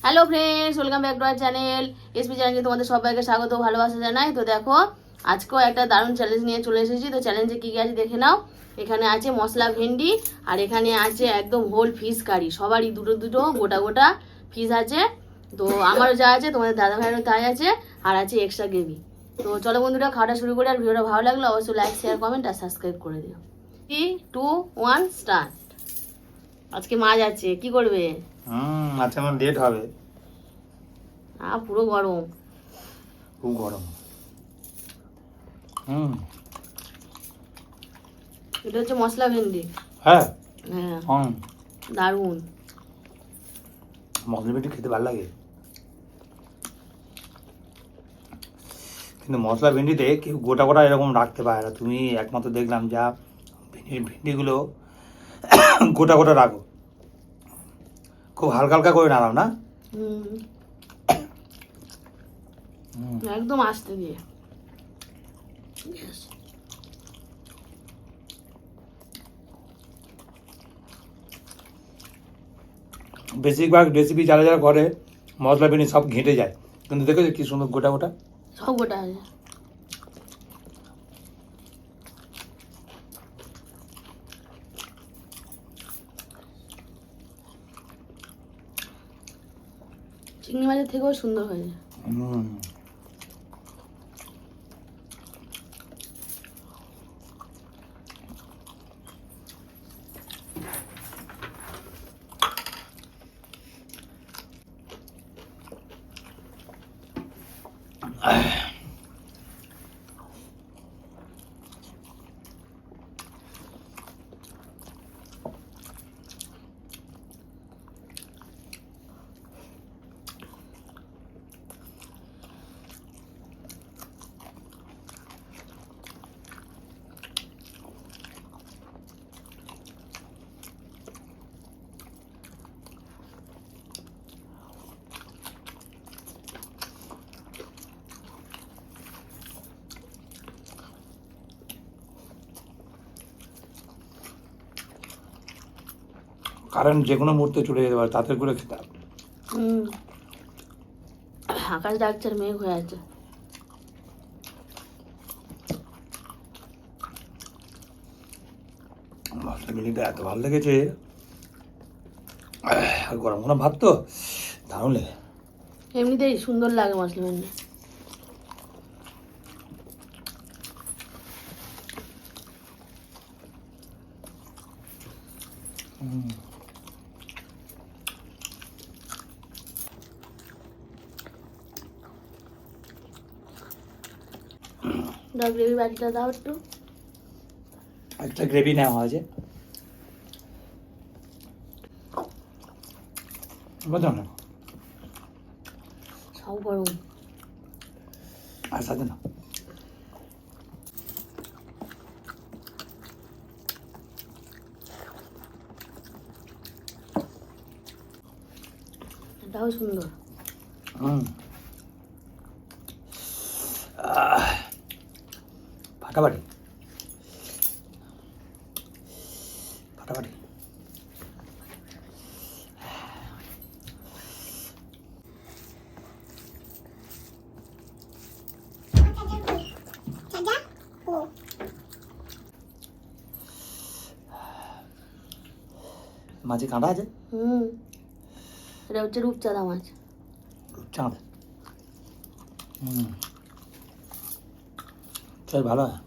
Hello friends, welcome back to our channel. SP চ্যানেলে তোমাদের সবাইকে স্বাগত, ভালোবাসা জানাই। তো দেখো, আজকেও একটা দারুণ চ্যালেঞ্জ নিয়ে চলে এসেছি। তো চ্যালেঞ্জে কী কী আছে দেখে নাও। এখানে আছে মশলা ভেন্ডি, আর এখানে আছে একদম হোল ফিশ কারি। সবারই দুটো দুটো গোটা গোটা ফিশ আছে। তো আমারও যা আছে, তোমাদের দাদা ভাইয়েরও তাই আছে, আর আছে এক্সট্রা গ্রেভি। তো চলো বন্ধুরা, খাওয়াটা শুরু করি। আর ভিডিওটা ভালো লাগলে অবশ্যই লাইক, শেয়ার, কমেন্ট আর সাবস্ক্রাইব করে দিও। 3, 2, 1 স্টার্ট। আজকে মাছ আছে, কি করবে? আচ্ছা, আমার লেট হবে। পুরো গরম। খুব গরম। এটা হচ্ছে মশলা ভেন্ডি। হ্যাঁ, হ্যাঁ, দারুণ। মশলা ভেন্ডি খেতে ভালো লাগে, কিন্তু মশলা ভেন্ডিতে কেউ গোটা গোটা এরকম রাখতে পারে না। তুমি একমাত্র দেখলাম যা ভেন্ডিগুলো গোটা গোটা রাখো, খুব হালকা হালকা করে নাড়াও না। একদম আস্তে দিয়ে। বেশিরভাগ রেসিপি যারা যারা করে মশলা ভেন্ডি সব ঘেঁটে যায়, কিন্তু দেখেছো কি সুন্দর গোটা গোটা। সব গোটা আছে। চিংড়ি মাছের থেকেও সুন্দর হয়েছে। কারণ যে কোনো মুহূর্তে চলে যেতে পারে, তাতে করে খেতে হবে। আকাশ ডাকছে আর মেঘ হয়ে আছে। মশলা ভেন্ডিটা এত ভালো লেগেছে, আর গরম গরম ভাত তো দারুণ লেগে। এমনিতেই সুন্দর লাগে মশলা ভেন্ডি। দাও গ্রেভি বাটিটা দাও একটু। একটা গ্রেভি নেওয়া আছে, বুঝলাম না। সব গরম। আর সাথে না এটাও সুন্দর। ফাটাফাটি ফাটাফাটি। মাঝে কাঁটা আছে। এটা হচ্ছে রূপচাঁদা মাছ। চাঁদ। চল ভালো হয়।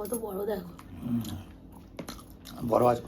কত বড় দেখো। বড় আছে,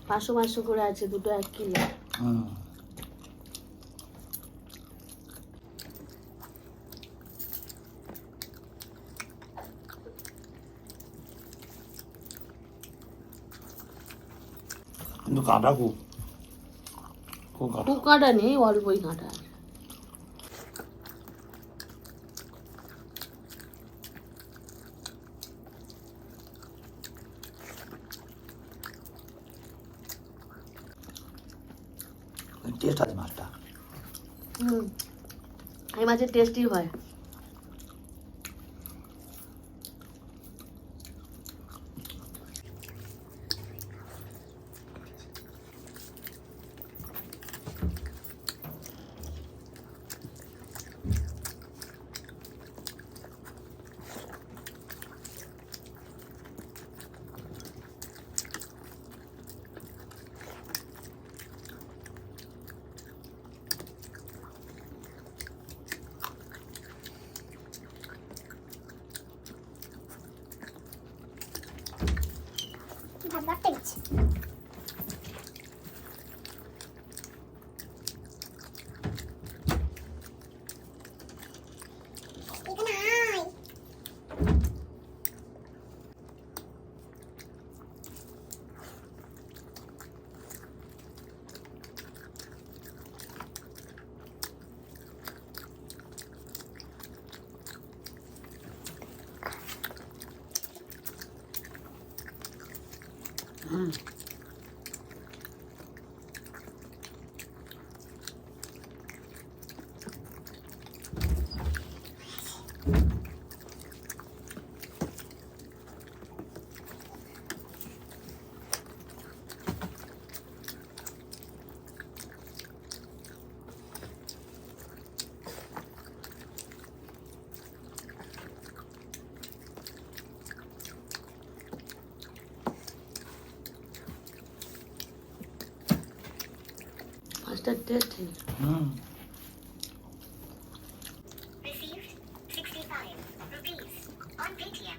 500 করে আছে, দুটো 1 কিলো। কিন্তু কাঁটা খুব খুব কাঁটা। খুব কাঁটা নেই, অল্পই কাঁটা আছে। টেস্ট আছে মাছটা। এই মাছের টেস্টই হয়। মাছটার test. Received 65 rupees on Paytm.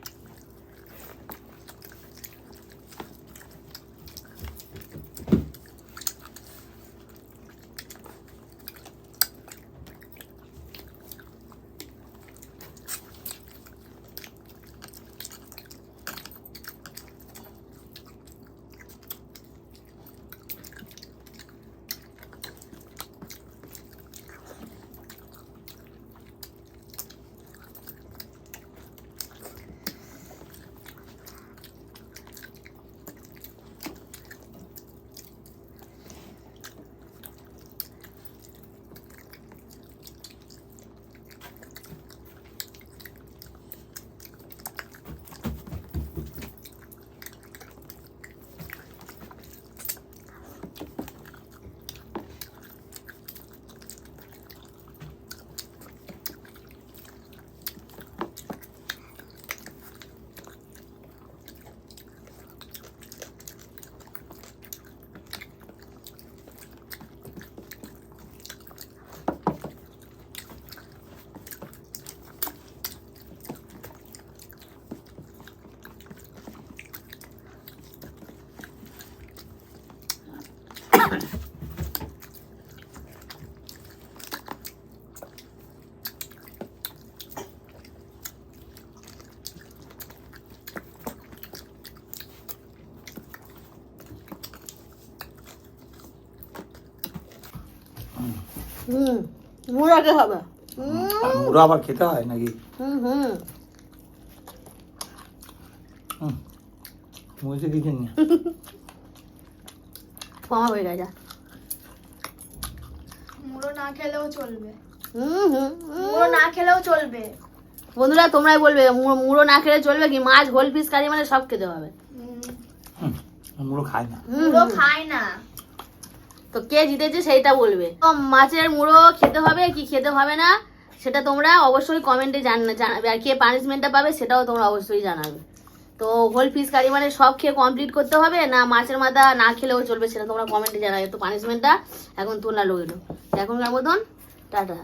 মুড়াকে হবে। মুড়া আবার খেতে হয় নাকি? মুড়িতে দিচ্ছেন না? কমা হয়ে গেছে। মুড়ো না খেলেও চলবে, মুড়ো না খেলেও চলবে। বন্ধুরা তোমরাই বলবে মুড়ো না খেলে চলবে কি? মাছ, গোল পিস, কারি মানে সব খেতে হবে। মুড়ো খায় না। মুড়ো খায় না। তো কে জিতেছে সেইটা বলবে। তো মাছের মুড়ো খেতে হবে কি খেতে হবে না সেটা তোমরা অবশ্যই কমেন্টে জানাবে। আর কে পানিশমেন্টটা পাবে সেটাও তোমরা অবশ্যই জানাবে। তো হোল ফিশ কারি মানে সব খেয়ে কমপ্লিট করতে হবে না মাছের মাথা না খেলেও চলবে সেটা তোমরা কমেন্টে জানাবে। তো পানিশমেন্টটা এখন তোলা রইলো। এখনকার মতন টাটা।